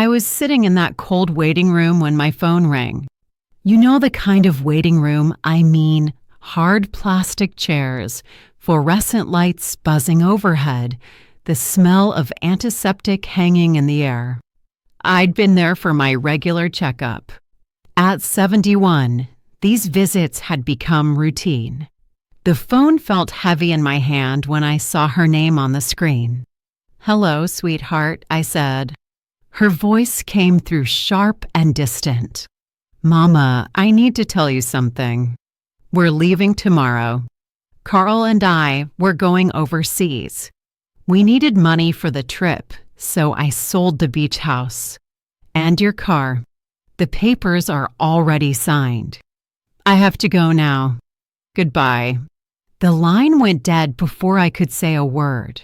was sitting in that cold waiting room when my phone rang. You know the kind of waiting room I mean, hard plastic chairs, fluorescent lights buzzing overhead, the smell of antiseptic hanging in the air. I'd been there for my regular checkup. At 71, these visits had become routine. The phone felt heavy in my hand when I saw her name on the screen. "Hello, sweetheart," I said. Her voice came through sharp and distant. "Mama, I need to tell you something. We're leaving tomorrow. Carl and I were going overseas. We needed money for the trip, so I sold the beach house. And your car. The papers are already signed. I have to go now. Goodbye." The line went dead before I could say a word.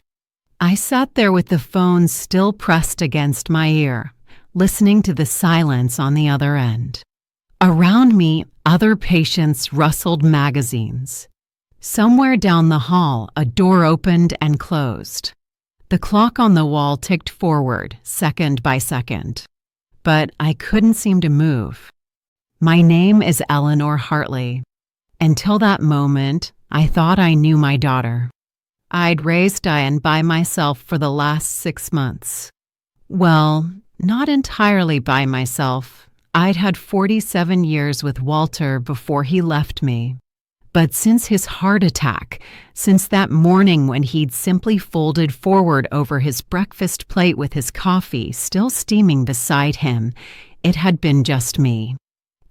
I sat there with the phone still pressed against my ear, listening to the silence on the other end. Around me, other patients rustled magazines. Somewhere down the hall, a door opened and closed. The clock on the wall ticked forward, second by second. But I couldn't seem to move. My name is Eleanor Hartley. Until that moment, I thought I knew my daughter. I'd raised Diane by myself for the last 6 months. Well, not entirely by myself. I'd had 47 years with Walter before he left me. But since his heart attack, since that morning when he'd simply folded forward over his breakfast plate with his coffee still steaming beside him, it had been just me.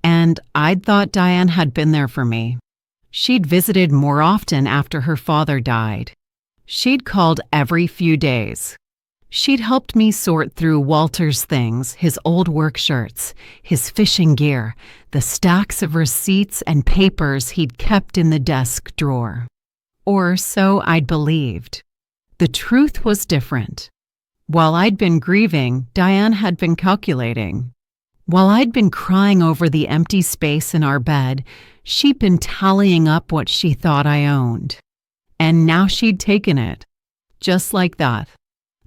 And I'd thought Diane had been there for me. She'd visited more often after her father died. She'd called every few days. She'd helped me sort through Walter's things, his old work shirts, his fishing gear, the stacks of receipts and papers he'd kept in the desk drawer. Or so I'd believed. The truth was different. While I'd been grieving, Diane had been calculating. While I'd been crying over the empty space in our bed, she'd been tallying up what she thought I owned. And now she'd taken it. Just like that.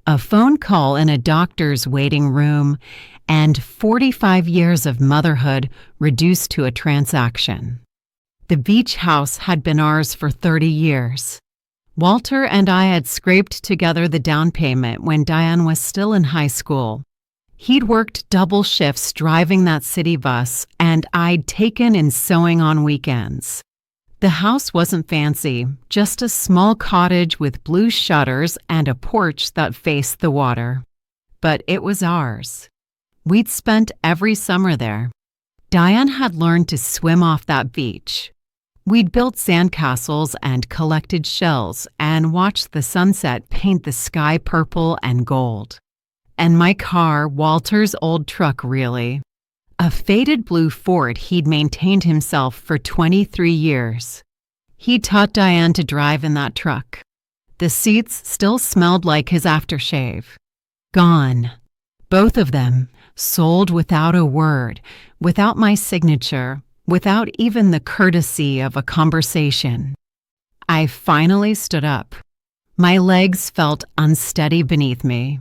A phone call in a doctor's waiting room, and 45 years of motherhood reduced to a transaction. The beach house had been ours for 30 years. Walter and I had scraped together the down payment when Diane was still in high school. He'd worked double shifts driving that city bus, and I'd taken in sewing on weekends. The house wasn't fancy, just a small cottage with blue shutters and a porch that faced the water. But it was ours. We'd spent every summer there. Diane had learned to swim off that beach. We'd built sandcastles and collected shells and watched the sunset paint the sky purple and gold. And my car, Walter's old truck really. A faded blue Ford he'd maintained himself for 23 years. He taught Diane to drive in that truck. The seats still smelled like his aftershave. Gone. Both of them, sold without a word, without my signature, without even the courtesy of a conversation. I finally stood up. My legs felt unsteady beneath me.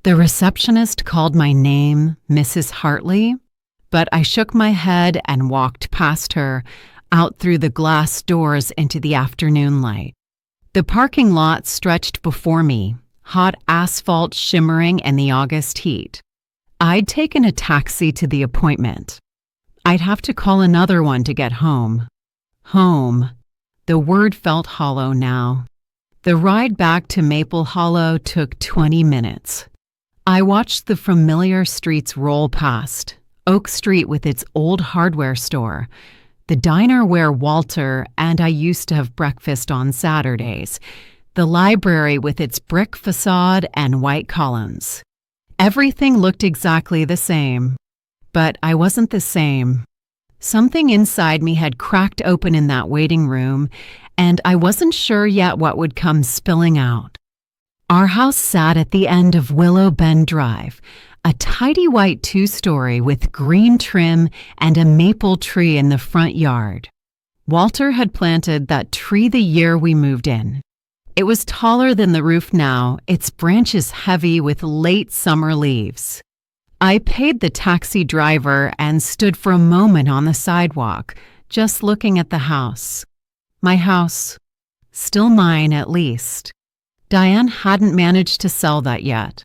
The receptionist called my name, Mrs. Hartley, but I shook my head and walked past her, out through the glass doors into the afternoon light. The parking lot stretched before me, hot asphalt shimmering in the August heat. I'd taken a taxi to the appointment. I'd have to call another one to get home. Home. The word felt hollow now. The ride back to Maple Hollow took 20 minutes. I watched the familiar streets roll past. Oak Street with its old hardware store, the diner where Walter and I used to have breakfast on Saturdays, the library with its brick facade and white columns. Everything looked exactly the same, but I wasn't the same. Something inside me had cracked open in that waiting room, and I wasn't sure yet what would come spilling out. Our house sat at the end of Willow Bend Drive, a tidy white 2-story with green trim and a maple tree in the front yard. Walter had planted that tree the year we moved in. It was taller than the roof now, its branches heavy with late summer leaves. I paid the taxi driver and stood for a moment on the sidewalk, just looking at the house. My house. Still mine, at least. Diane hadn't managed to sell that yet.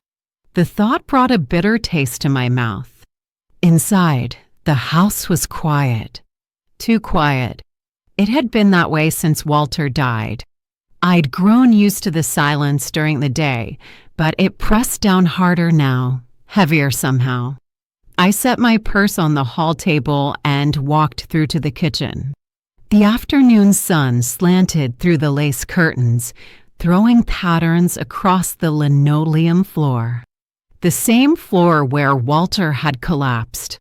The thought brought a bitter taste to my mouth. Inside, the house was quiet. Too quiet. It had been that way since Walter died. I'd grown used to the silence during the day, but it pressed down harder now, heavier somehow. I set my purse on the hall table and walked through to the kitchen. The afternoon sun slanted through the lace curtains, throwing patterns across the linoleum floor. The same floor where Walter had collapsed.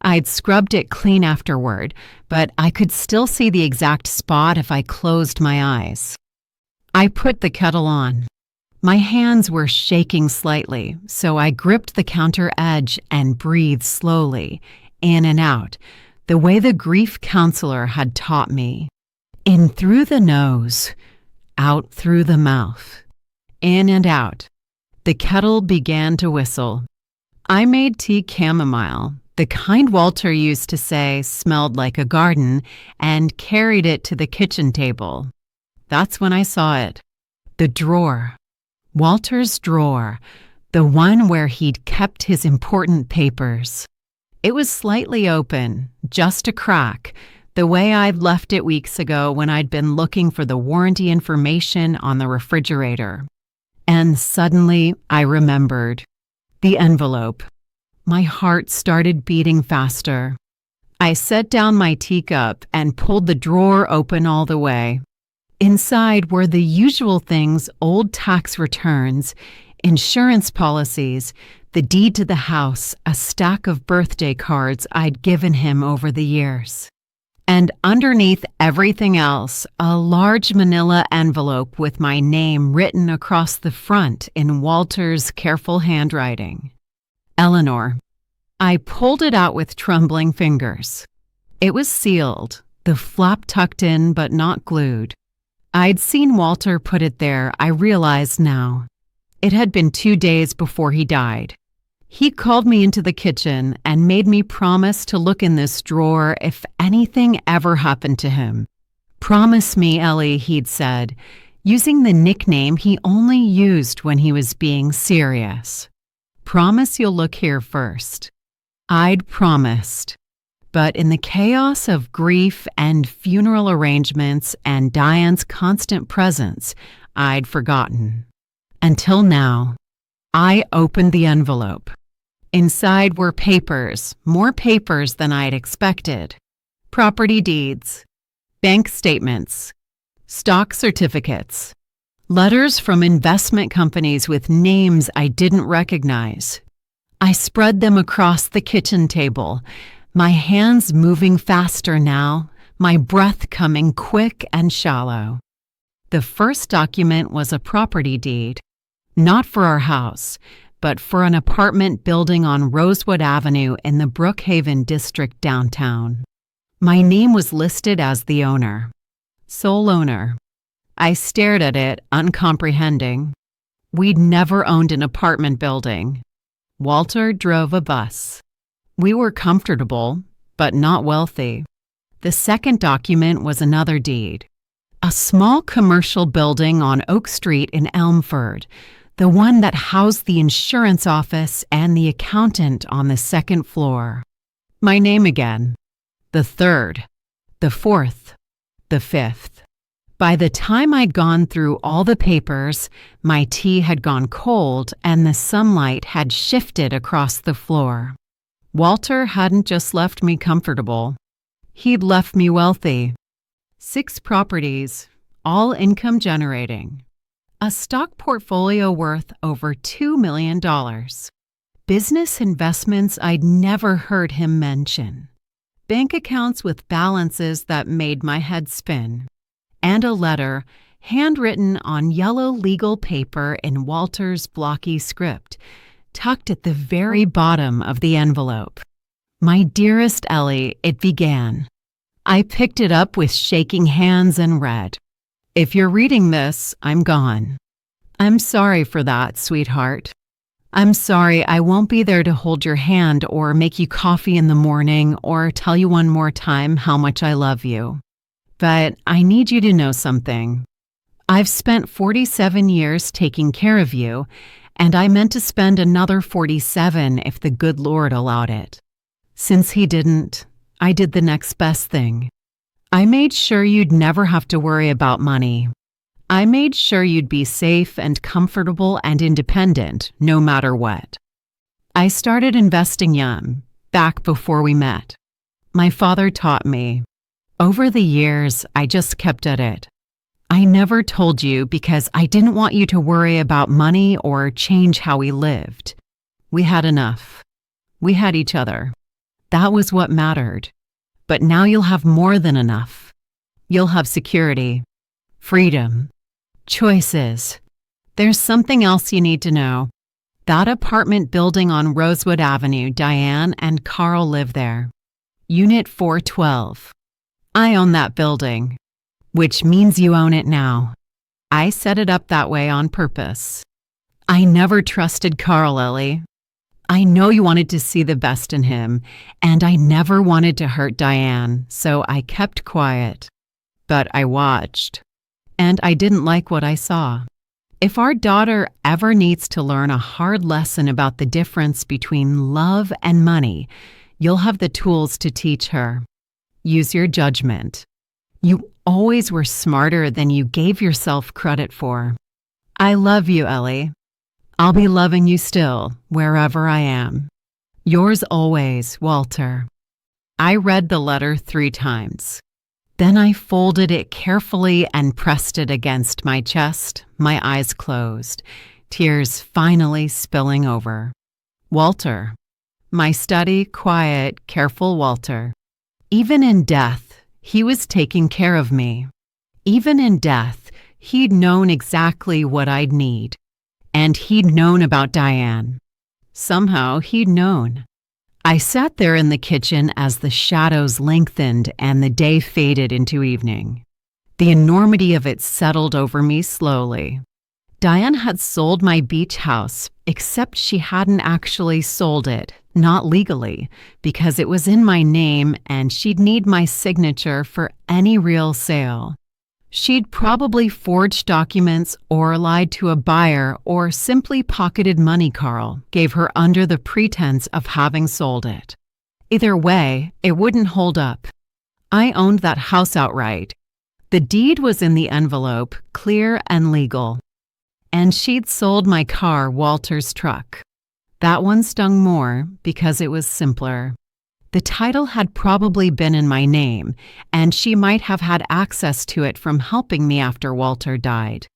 I'd scrubbed it clean afterward, but I could still see the exact spot if I closed my eyes. I put the kettle on. My hands were shaking slightly, so I gripped the counter edge and breathed slowly, in and out, the way the grief counselor had taught me. In through the nose, out through the mouth, in and out. The kettle began to whistle. I made tea chamomile, the kind Walter used to say smelled like a garden, and carried it to the kitchen table. That's when I saw it. The drawer. Walter's drawer, the one where he'd kept his important papers. It was slightly open, just a crack, the way I'd left it weeks ago when I'd been looking for the warranty information on the refrigerator. And suddenly I remembered. The envelope. My heart started beating faster. I set down my teacup and pulled the drawer open all the way. Inside were the usual things: old tax returns, insurance policies, the deed to the house, a stack of birthday cards I'd given him over the years. And underneath everything else, a large manila envelope with my name written across the front in Walter's careful handwriting. Eleanor. I pulled it out with trembling fingers. It was sealed, the flap tucked in but not glued. I'd seen Walter put it there, I realized now. It had been 2 days before he died. He called me into the kitchen and made me promise to look in this drawer if anything ever happened to him. "Promise me, Ellie," he'd said, using the nickname he only used when he was being serious. "Promise you'll look here first." I'd promised. But in the chaos of grief and funeral arrangements and Diane's constant presence, I'd forgotten. Until now. I opened the envelope. Inside were papers, more papers than I'd expected. Property deeds, bank statements, stock certificates, letters from investment companies with names I didn't recognize. I spread them across the kitchen table, my hands moving faster now, my breath coming quick and shallow. The first document was a property deed, not for our house, but for an apartment building on Rosewood Avenue in the Brookhaven district downtown. My name was listed as the owner, sole owner. I stared at it, uncomprehending. We'd never owned an apartment building. Walter drove a bus. We were comfortable, but not wealthy. The second document was another deed. A small commercial building on Oak Street in Elmford, the one that housed the insurance office and the accountant on the second floor. My name again. The third, the fourth, the fifth. By the time I'd gone through all the papers, my tea had gone cold and the sunlight had shifted across the floor. Walter hadn't just left me comfortable. He'd left me wealthy. 6 properties, all income generating. A stock portfolio worth over $2 million. Business investments I'd never heard him mention. Bank accounts with balances that made my head spin. And a letter, handwritten on yellow legal paper in Walter's blocky script, tucked at the very bottom of the envelope. "My dearest Ellie," it began. I picked it up with shaking hands and read, "If you're reading this, I'm gone. I'm sorry for that, sweetheart. I'm sorry, I won't be there to hold your hand or make you coffee in the morning or tell you one more time how much I love you. But I need you to know something. I've spent 47 years taking care of you, and I meant to spend another 47 if the good Lord allowed it. Since He didn't, I did the next best thing. I made sure you'd never have to worry about money. I made sure you'd be safe and comfortable and independent, no matter what. I started investing young, back before we met. My father taught me. Over the years, I just kept at it. I never told you because I didn't want you to worry about money or change how we lived. We had enough. We had each other. That was what mattered. But now you'll have more than enough. You'll have security, freedom, choices. There's something else you need to know. That apartment building on Rosewood Avenue, Diane and Carl live there. Unit 412. I own that building, which means you own it now. I set it up that way on purpose. I never trusted Carl, Ellie. I know you wanted to see the best in him, and I never wanted to hurt Diane, so I kept quiet. But I watched, and I didn't like what I saw. If our daughter ever needs to learn a hard lesson about the difference between love and money, you'll have the tools to teach her. Use your judgment. You always were smarter than you gave yourself credit for. I love you, Ellie. I'll be loving you still, wherever I am. Yours always, Walter. I read the letter 3 times. Then I folded it carefully and pressed it against my chest, my eyes closed, tears finally spilling over. Walter. My steady, quiet, careful Walter. Even in death, he was taking care of me. Even in death, he'd known exactly what I'd need. And he'd known about Diane. Somehow he'd known. I sat there in the kitchen as the shadows lengthened and the day faded into evening. The enormity of it settled over me slowly. Diane had sold my beach house, except she hadn't actually sold it, not legally, because it was in my name and she'd need my signature for any real sale. She'd probably forged documents or lied to a buyer or simply pocketed money Carl gave her under the pretense of having sold it. Either way, it wouldn't hold up. I owned that house outright. The deed was in the envelope, clear and legal. And she'd sold my car, Walter's truck. That one stung more because it was simpler. The title had probably been in my name, and she might have had access to it from helping me after Walter died.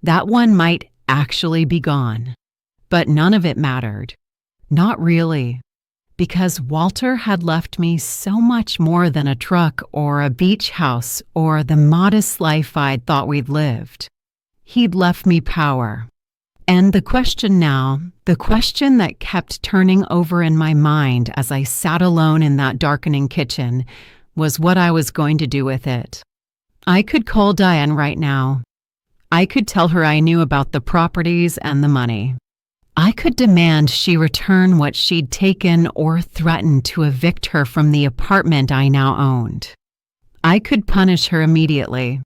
That one might actually be gone. But none of it mattered. Not really. Because Walter had left me so much more than a truck or a beach house or the modest life I'd thought we'd lived. He'd left me power. And the question now, the question that kept turning over in my mind as I sat alone in that darkening kitchen, was what I was going to do with it. I could call Diane right now. I could tell her I knew about the properties and the money. I could demand she return what she'd taken or threaten to evict her from the apartment I now owned. I could punish her immediately.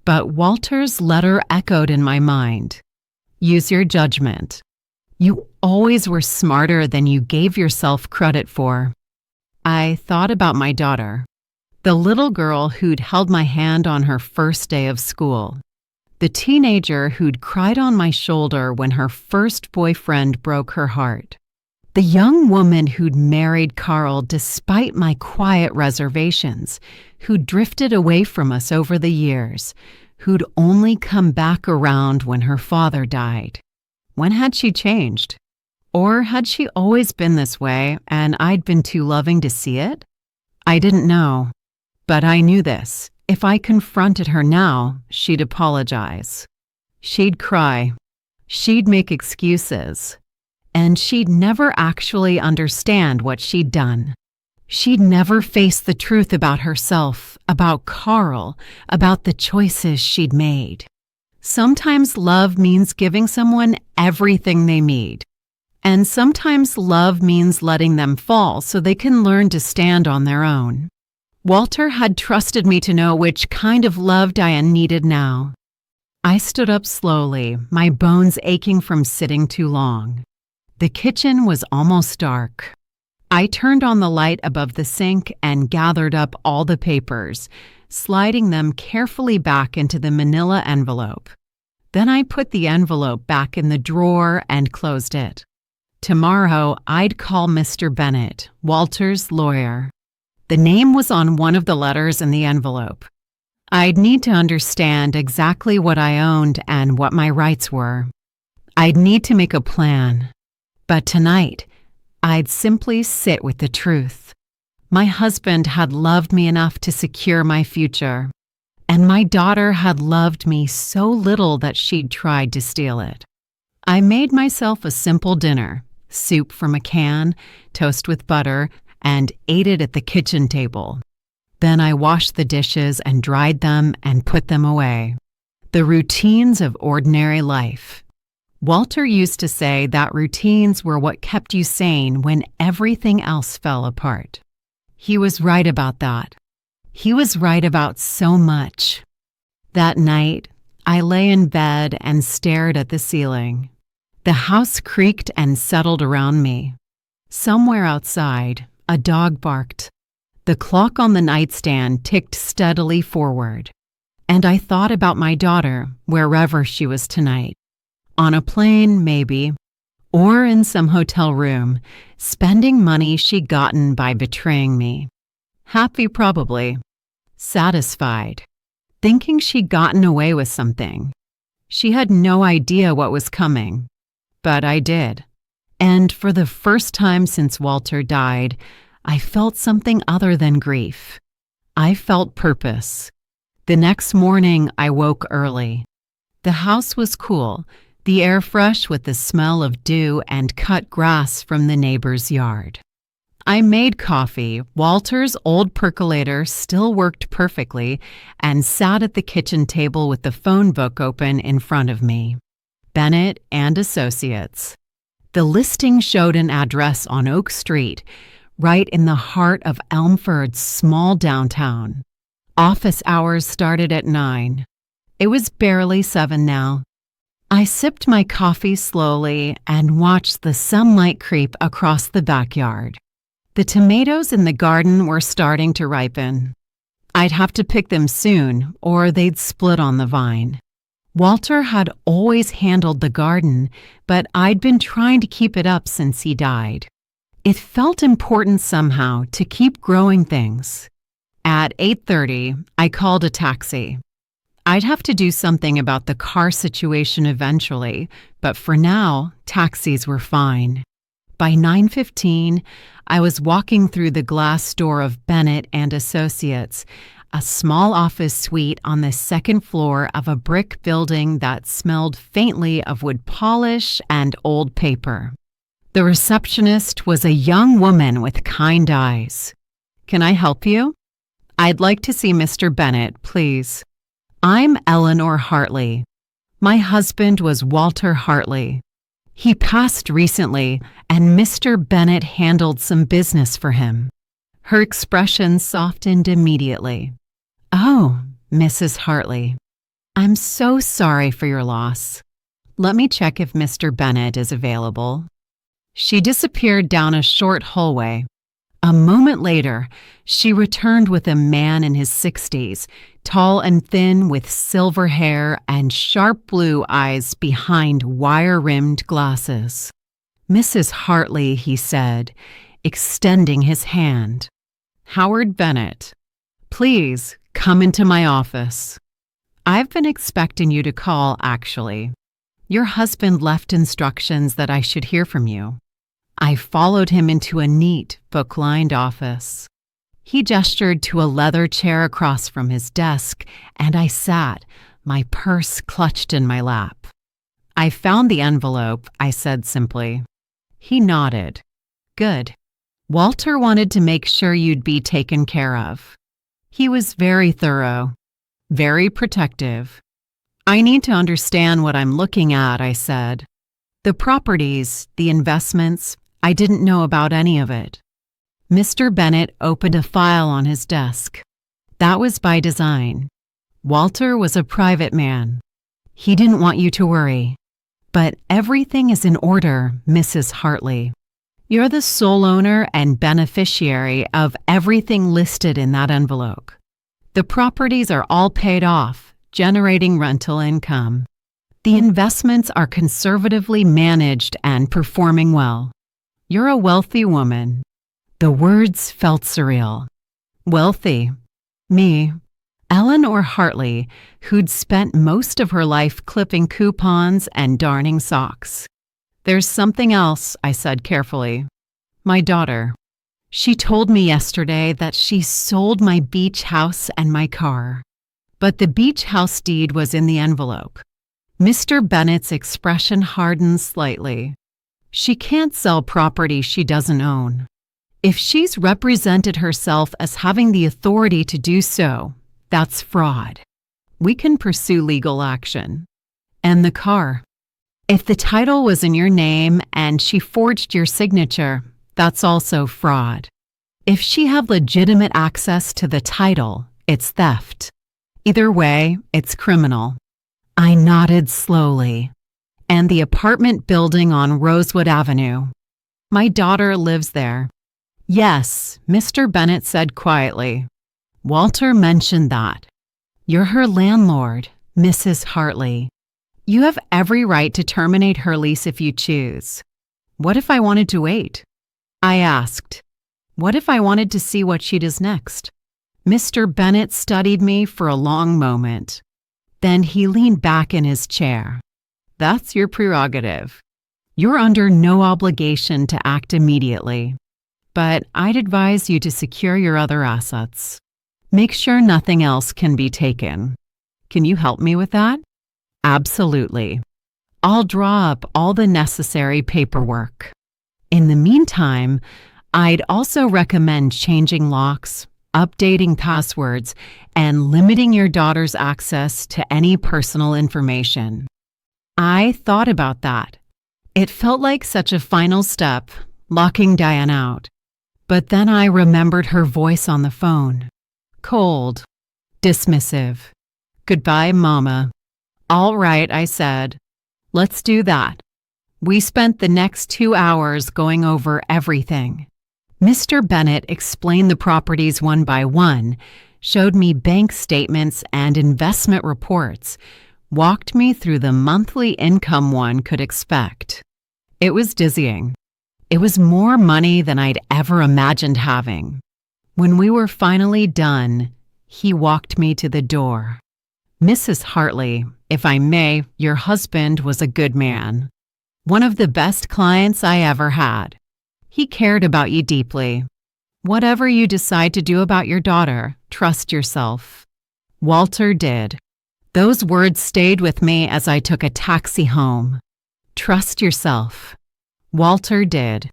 But Walter's letter echoed in my mind. Use your judgment. You always were smarter than you gave yourself credit for. I thought about my daughter, the little girl who'd held my hand on her first day of school, the teenager who'd cried on my shoulder when her first boyfriend broke her heart, the young woman who'd married Carl despite my quiet reservations, who'd drifted away from us over the years, who'd only come back around when her father died. When had she changed? Or had she always been this way and I'd been too loving to see it? I didn't know. But I knew this. If I confronted her now, she'd apologize. She'd cry. She'd make excuses. And she'd never actually understand what she'd done. She'd never face the truth about herself, about Carl, about the choices she'd made. Sometimes love means giving someone everything they need. And sometimes love means letting them fall so they can learn to stand on their own. Walter had trusted me to know which kind of love Diane needed now. I stood up slowly, my bones aching from sitting too long. The kitchen was almost dark. I turned on the light above the sink and gathered up all the papers, sliding them carefully back into the manila envelope. Then I put the envelope back in the drawer and closed it. Tomorrow, I'd call Mr. Bennett, Walter's lawyer. The name was on one of the letters in the envelope. I'd need to understand exactly what I owned and what my rights were. I'd need to make a plan. But tonight, I'd simply sit with the truth. My husband had loved me enough to secure my future, and my daughter had loved me so little that she'd tried to steal it. I made myself a simple dinner, soup from a can, toast with butter, and ate it at the kitchen table. Then I washed the dishes and dried them and put them away. The routines of ordinary life. Walter used to say that routines were what kept you sane when everything else fell apart. He was right about that. He was right about so much. That night, I lay in bed and stared at the ceiling. The house creaked and settled around me. Somewhere outside, a dog barked. The clock on the nightstand ticked steadily forward. And I thought about my daughter, wherever she was tonight. On a plane, maybe, or in some hotel room, spending money she'd gotten by betraying me. Happy, probably. Satisfied. Thinking she'd gotten away with something. She had no idea what was coming. But I did. And for the first time since Walter died, I felt something other than grief. I felt purpose. The next morning, I woke early. The house was cool, the air fresh with the smell of dew and cut grass from the neighbor's yard. I made coffee. Walter's old percolator still worked perfectly, and sat at the kitchen table with the phone book open in front of me. Bennett and Associates. The listing showed an address on Oak Street, right in the heart of Elmford's small downtown. Office hours started at 9. It was barely 7 now. I sipped my coffee slowly and watched the sunlight creep across the backyard. The tomatoes in the garden were starting to ripen. I'd have to pick them soon, or they'd split on the vine. Walter had always handled the garden, but I'd been trying to keep it up since he died. It felt important somehow to keep growing things. At 8:30, I called a taxi. I'd have to do something about the car situation eventually, but for now, taxis were fine. By 9:15, I was walking through the glass door of Bennett and Associates, a small office suite on the second floor of a brick building that smelled faintly of wood polish and old paper. The receptionist was a young woman with kind eyes. "Can I help you?" "I'd like to see Mr. Bennett, please." "I'm Eleanor Hartley. My husband was Walter Hartley. He passed recently, and Mr. Bennett handled some business for him." Her expression softened immediately. "Oh, Mrs. Hartley. I'm so sorry for your loss. Let me check if Mr. Bennett is available." She disappeared down a short hallway. A moment later, she returned with a man in his 60s, tall and thin with silver hair and sharp blue eyes behind wire-rimmed glasses. "Mrs. Hartley," he said, extending his hand. "Howard Bennett. Please come into my office." "I've been expecting you to call, actually. Your husband left instructions that I should hear from you." I followed him into a neat, book-lined office. He gestured to a leather chair across from his desk, and I sat, my purse clutched in my lap. "I found the envelope," I said simply. He nodded. "Good. Walter wanted to make sure you'd be taken care of. He was very thorough, very protective." "I need to understand what I'm looking at," I said. The properties, the investments, I didn't know about any of it. Mr. Bennett opened a file on his desk. That was by design. Walter was a private man. He didn't want you to worry. But everything is in order, Mrs. Hartley. You're the sole owner and beneficiary of everything listed in that envelope. The properties are all paid off, generating rental income. The investments are conservatively managed and performing well. You're a wealthy woman. The words felt surreal. Wealthy. Me. Eleanor Hartley, who'd spent most of her life clipping coupons and darning socks. There's something else, I said carefully. My daughter. She told me yesterday that she sold my beach house and my car. But the beach house deed was in the envelope. Mr. Bennett's expression hardened slightly. She can't sell property she doesn't own. If she's represented herself as having the authority to do so, that's fraud. We can pursue legal action. And the car. If the title was in your name and she forged your signature, that's also fraud. If she had legitimate access to the title, it's theft. Either way, it's criminal. I nodded slowly. And the apartment building on Rosewood Avenue. My daughter lives there. Yes, Mr. Bennett said quietly. Walter mentioned that. You're her landlord, Mrs. Hartley. You have every right to terminate her lease if you choose. What if I wanted to wait? I asked. What if I wanted to see what she does next? Mr. Bennett studied me for a long moment. Then he leaned back in his chair. That's your prerogative. You're under no obligation to act immediately. But I'd advise you to secure your other assets. Make sure nothing else can be taken. Can you help me with that? Absolutely. I'll draw up all the necessary paperwork. In the meantime, I'd also recommend changing locks, updating passwords, and limiting your daughter's access to any personal information. I thought about that. It felt like such a final step, locking Diane out. But then I remembered her voice on the phone. Cold. Dismissive. Goodbye, Mama. All right, I said. Let's do that. We spent the next 2 hours going over everything. Mr. Bennett explained the properties one by one, showed me bank statements and investment reports, walked me through the monthly income one could expect. It was dizzying. It was more money than I'd ever imagined having. When we were finally done, he walked me to the door. Mrs. Hartley, if I may, your husband was a good man. One of the best clients I ever had. He cared about you deeply. Whatever you decide to do about your daughter, trust yourself. Walter did. Those words stayed with me as I took a taxi home. Trust yourself. Walter did.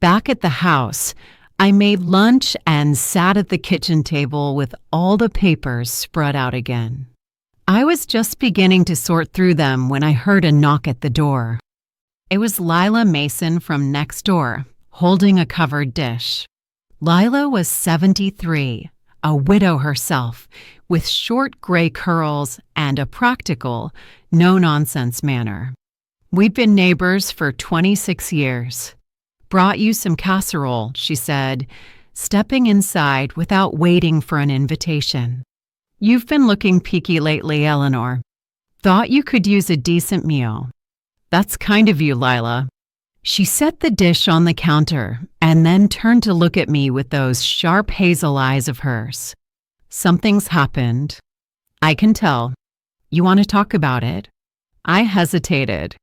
Back at the house, I made lunch and sat at the kitchen table with all the papers spread out again. I was just beginning to sort through them when I heard a knock at the door. It was Lila Mason from next door, holding a covered dish. Lila was 73, a widow herself, with short gray curls and a practical, no-nonsense manner. We'd been neighbors for 26 years. Brought you some casserole, she said, stepping inside without waiting for an invitation. You've been looking peaky lately, Eleanor. Thought you could use a decent meal. That's kind of you, Lila. She set the dish on the counter and then turned to look at me with those sharp hazel eyes of hers. Something's happened. I can tell. You want to talk about it? I hesitated.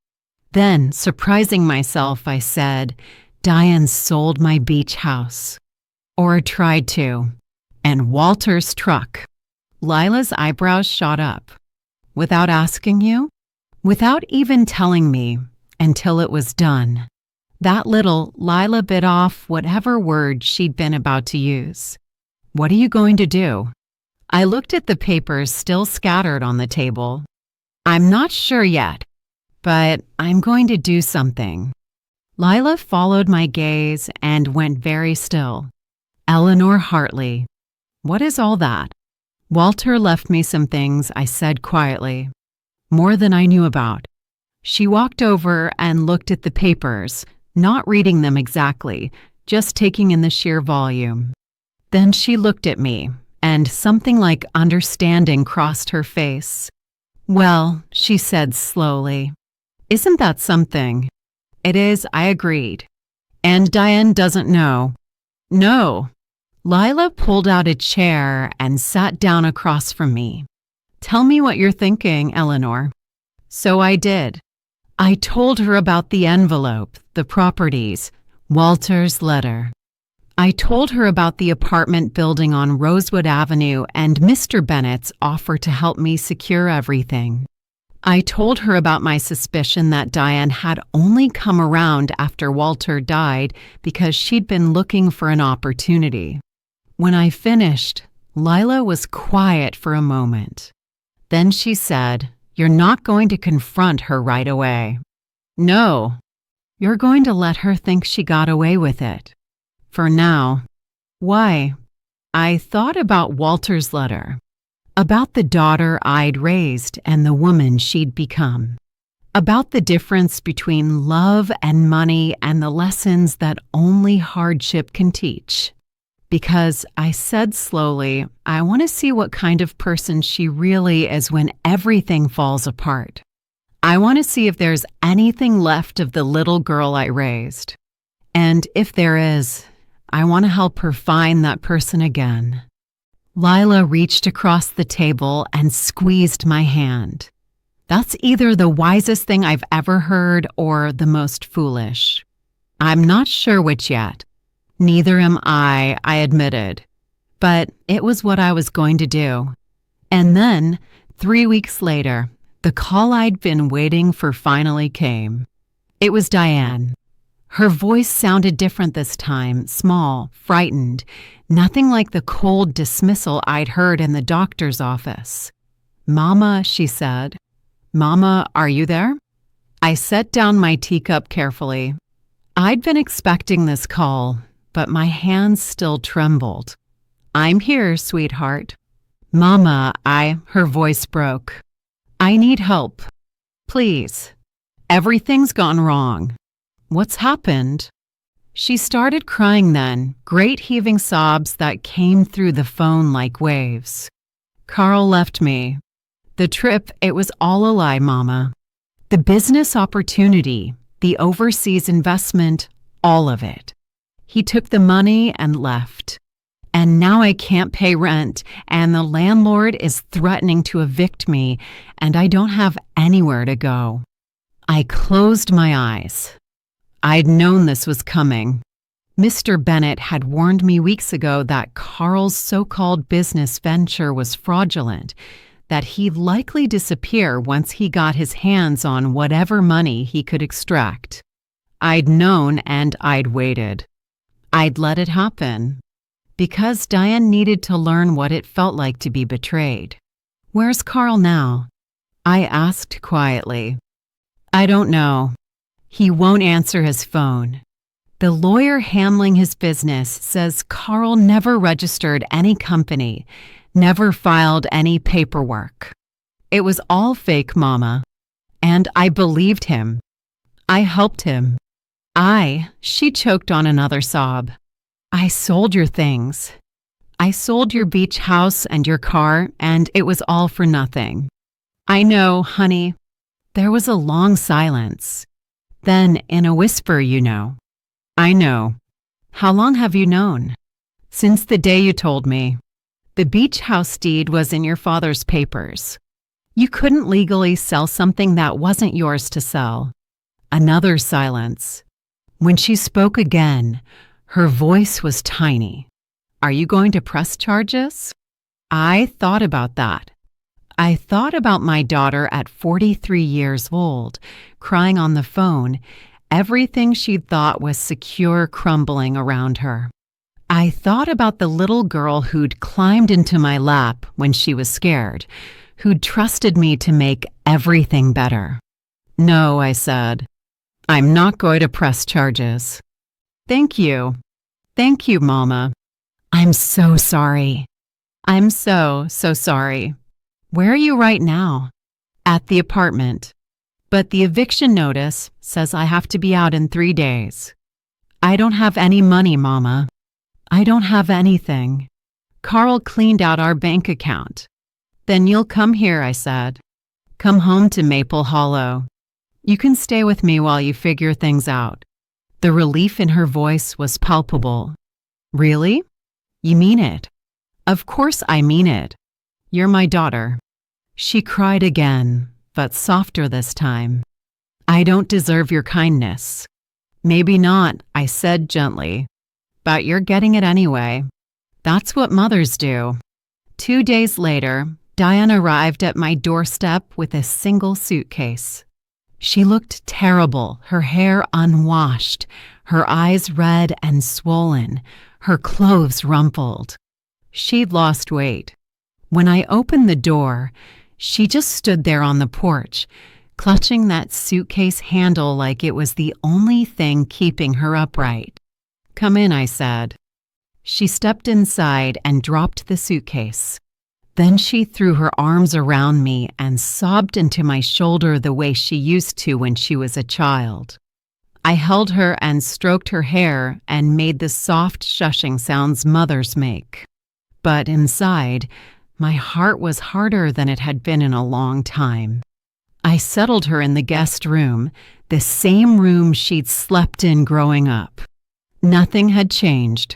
Then, surprising myself, I said, Diane sold my beach house. Or tried to. And Walter's truck. Lila's eyebrows shot up. Without asking you? Without even telling me, until it was done. That little Lila bit off whatever word she'd been about to use. What are you going to do? I looked at the papers still scattered on the table. I'm not sure yet. But I'm going to do something. Lila followed my gaze and went very still. Eleanor Hartley. What is all that? Walter left me some things, I said quietly. More than I knew about. She walked over and looked at the papers, not reading them exactly, just taking in the sheer volume. Then she looked at me, and something like understanding crossed her face. Well, she said slowly, isn't that something? It is, I agreed. And Diane doesn't know. No. Lila pulled out a chair and sat down across from me. Tell me what you're thinking, Eleanor. So I did. I told her about the envelope, the properties, Walter's letter. I told her about the apartment building on Rosewood Avenue and Mr. Bennett's offer to help me secure everything. I told her about my suspicion that Diane had only come around after Walter died because she'd been looking for an opportunity. When I finished, Lila was quiet for a moment. Then she said, "You're not going to confront her right away." "No. You're going to let her think she got away with it. For now." "Why?" I thought about Walter's letter. About the daughter I'd raised and the woman she'd become. About the difference between love and money and the lessons that only hardship can teach. Because I said slowly, I want to see what kind of person she really is when everything falls apart. I want to see if there's anything left of the little girl I raised. And if there is, I want to help her find that person again. Lila reached across the table and squeezed my hand. That's either the wisest thing I've ever heard or the most foolish. I'm not sure which yet. Neither am I admitted. But it was what I was going to do. And then, 3 weeks later, the call I'd been waiting for finally came. It was Diane. Her voice sounded different this time, small, frightened, nothing like the cold dismissal I'd heard in the doctor's office. "Mama," she said. "Mama, are you there?" I set down my teacup carefully. I'd been expecting this call, but my hands still trembled. "I'm here, sweetheart." "Mama, her voice broke. "I need help. Please. Everything's gone wrong." "What's happened?" She started crying then, great heaving sobs that came through the phone like waves. "Carl left me. The trip, it was all a lie, Mama. The business opportunity, the overseas investment, all of it. He took the money and left. And now I can't pay rent, and the landlord is threatening to evict me, and I don't have anywhere to go." I closed my eyes. I'd known this was coming. Mr. Bennett had warned me weeks ago that Carl's so-called business venture was fraudulent, that he'd likely disappear once he got his hands on whatever money he could extract. I'd known and I'd waited. I'd let it happen. Because Diane needed to learn what it felt like to be betrayed. "Where's Carl now?" I asked quietly. "I don't know. He won't answer his phone. The lawyer handling his business says Carl never registered any company, never filed any paperwork. It was all fake, Mama. And I believed him. I helped him. She choked on another sob. I sold your things. I sold your beach house and your car, and it was all for nothing." "I know, honey." There was a long silence. Then, in a whisper, "You know." "I know." "How long have you known?" "Since the day you told me. The beach house deed was in your father's papers. You couldn't legally sell something that wasn't yours to sell." Another silence. When she spoke again, her voice was tiny. "Are you going to press charges?" I thought about that. I thought about my daughter at 43 years old, crying on the phone, everything she'd thought was secure crumbling around her. I thought about the little girl who'd climbed into my lap when she was scared, who'd trusted me to make everything better. No, I said. I'm not going to press charges. Thank you. Thank you, Mama. I'm so sorry. I'm so sorry. Where are you right now? At the apartment. But the eviction notice says I have to be out in 3 days. I don't have any money, Mama. I don't have anything. Carl cleaned out our bank account. Then you'll come here, I said. Come home to Maple Hollow. You can stay with me while you figure things out. The relief in her voice was palpable. Really? You mean it? Of course I mean it. You're my daughter. She cried again, but softer this time. I don't deserve your kindness. Maybe not, I said gently. But you're getting it anyway. That's what mothers do. 2 days later, Diane arrived at my doorstep with a single suitcase. She looked terrible, her hair unwashed, her eyes red and swollen, her clothes rumpled. She'd lost weight. When I opened the door, she just stood there on the porch, clutching that suitcase handle like it was the only thing keeping her upright. Come in, I said. She stepped inside and dropped the suitcase. Then she threw her arms around me and sobbed into my shoulder the way she used to when she was a child. I held her and stroked her hair and made the soft shushing sounds mothers make. But inside, my heart was harder than it had been in a long time. I settled her in the guest room, the same room she'd slept in growing up. Nothing had changed.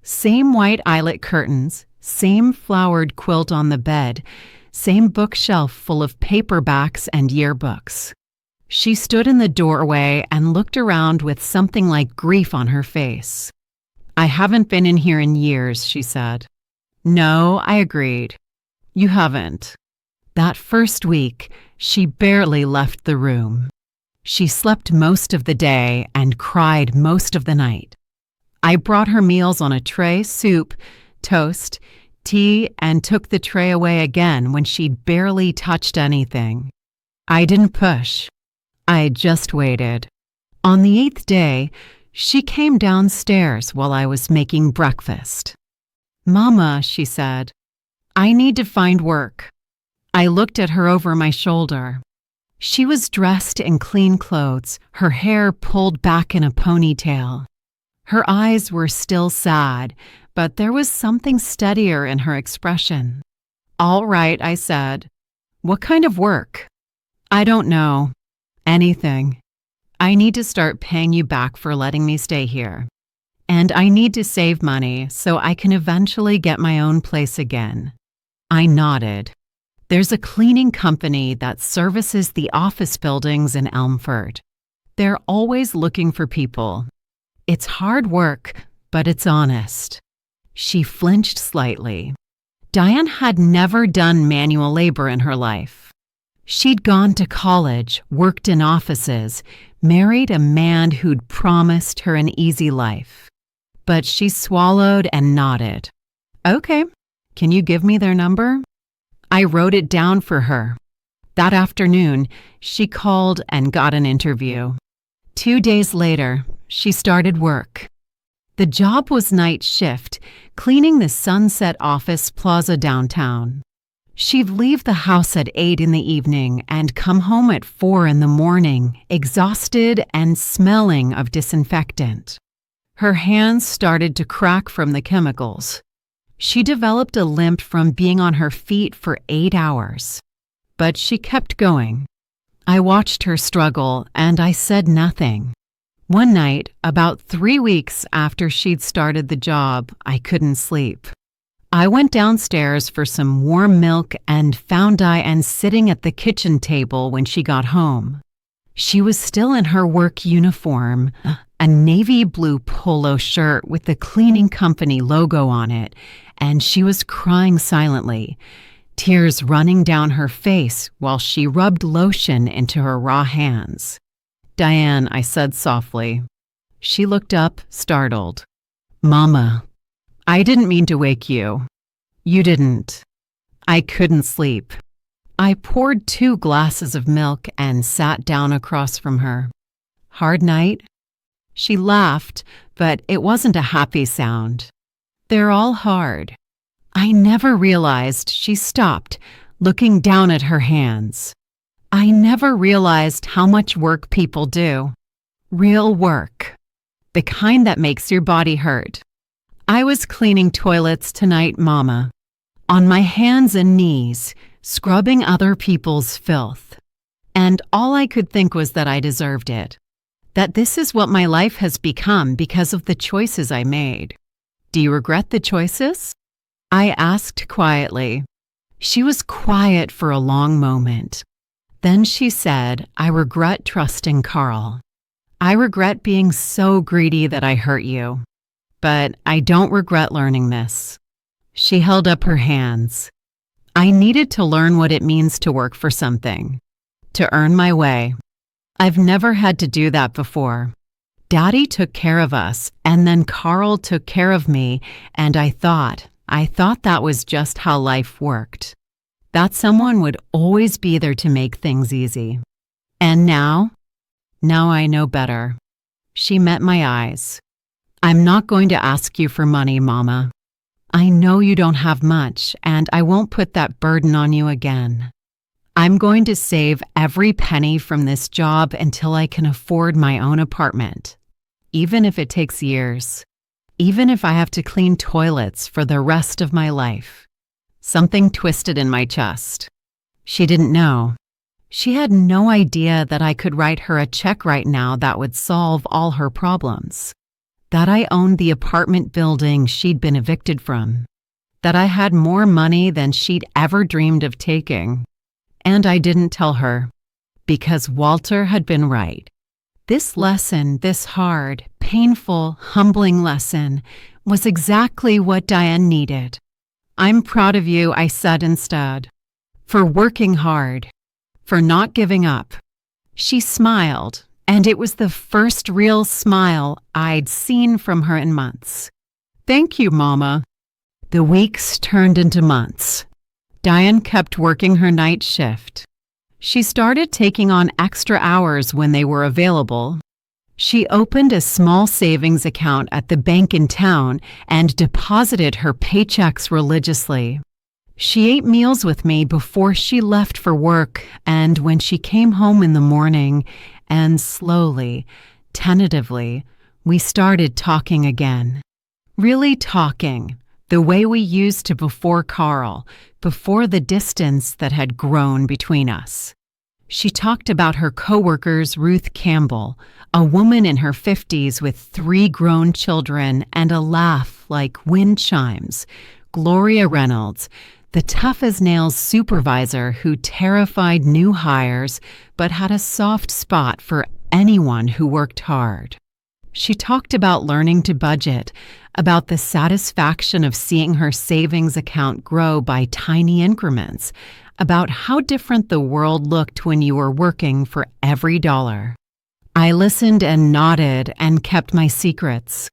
Same white eyelet curtains, same flowered quilt on the bed, same bookshelf full of paperbacks and yearbooks. She stood in the doorway and looked around with something like grief on her face. I haven't been in here in years, she said. No, I agreed. You haven't. That first week, she barely left the room. She slept most of the day and cried most of the night. I brought her meals on a tray, soup, toast, tea, and took the tray away again when she'd barely touched anything. I didn't push. I just waited. On the 8th day, she came downstairs while I was making breakfast. Mama, she said, I need to find work. I looked at her over my shoulder. She was dressed in clean clothes, her hair pulled back in a ponytail. Her eyes were still sad, but there was something steadier in her expression. All right, I said. What kind of work? I don't know. Anything. I need to start paying you back for letting me stay here. And I need to save money so I can eventually get my own place again. I nodded. There's a cleaning company that services the office buildings in Elmford. They're always looking for people. It's hard work, but it's honest. She flinched slightly. Diane had never done manual labor in her life. She'd gone to college, worked in offices, married a man who'd promised her an easy life. But she swallowed and nodded. Okay, can you give me their number? I wrote it down for her. That afternoon, she called and got an interview. 2 days later, she started work. The job was night shift, cleaning the Sunset Office Plaza downtown. She'd leave the house at 8 in the evening and come home at 4 in the morning, exhausted and smelling of disinfectant. Her hands started to crack from the chemicals. She developed a limp from being on her feet for 8 hours. But she kept going. I watched her struggle, and I said nothing. One night, about 3 weeks after she'd started the job, I couldn't sleep. I went downstairs for some warm milk and found Diane sitting at the kitchen table when she got home. She was still in her work uniform, a navy blue polo shirt with the cleaning company logo on it, and she was crying silently, tears running down her face while she rubbed lotion into her raw hands. Diane, I said softly. She looked up, startled. Mama, I didn't mean to wake you. You didn't. I couldn't sleep. I poured 2 glasses of milk and sat down across from her. Hard night? She laughed, but it wasn't a happy sound. They're all hard. I never realized she stopped, looking down at her hands. I never realized how much work people do. Real work. The kind that makes your body hurt. I was cleaning toilets tonight, Mama. On my hands and knees, scrubbing other people's filth. And all I could think was that I deserved it. That this is what my life has become because of the choices I made. Do you regret the choices? I asked quietly. She was quiet for a long moment. Then she said, I regret trusting Carl. I regret being so greedy that I hurt you. But I don't regret learning this. She held up her hands. I needed to learn what it means to work for something. To earn my way. I've never had to do that before. Daddy took care of us, and then Carl took care of me, and I thought that was just how life worked. That someone would always be there to make things easy. And now I know better. She met my eyes. I'm not going to ask you for money, Mama. I know you don't have much, and I won't put that burden on you again. I'm going to save every penny from this job until I can afford my own apartment, even if it takes years, even if I have to clean toilets for the rest of my life. Something twisted in my chest. She didn't know. She had no idea that I could write her a check right now that would solve all her problems. That I owned the apartment building she'd been evicted from. That I had more money than she'd ever dreamed of taking. And I didn't tell her, because Walter had been right. This lesson, this hard, painful, humbling lesson, was exactly what Diane needed. I'm proud of you, I said instead, for working hard, for not giving up. She smiled, and it was the first real smile I'd seen from her in months. Thank you, Mama. The weeks turned into months. Diane kept working her night shift. She started taking on extra hours when they were available. She opened a small savings account at the bank in town and deposited her paychecks religiously. She ate meals with me before she left for work and when she came home in the morning, and slowly, tentatively, we started talking again. Really talking, the way we used to before Carl, before the distance that had grown between us. She talked about her coworkers, Ruth Campbell, a woman in her 50s with 3 grown children and a laugh like wind chimes, Gloria Reynolds, the tough-as-nails supervisor who terrified new hires but had a soft spot for anyone who worked hard. She talked about learning to budget, about the satisfaction of seeing her savings account grow by tiny increments, about how different the world looked when you were working for every dollar. I listened and nodded and kept my secrets.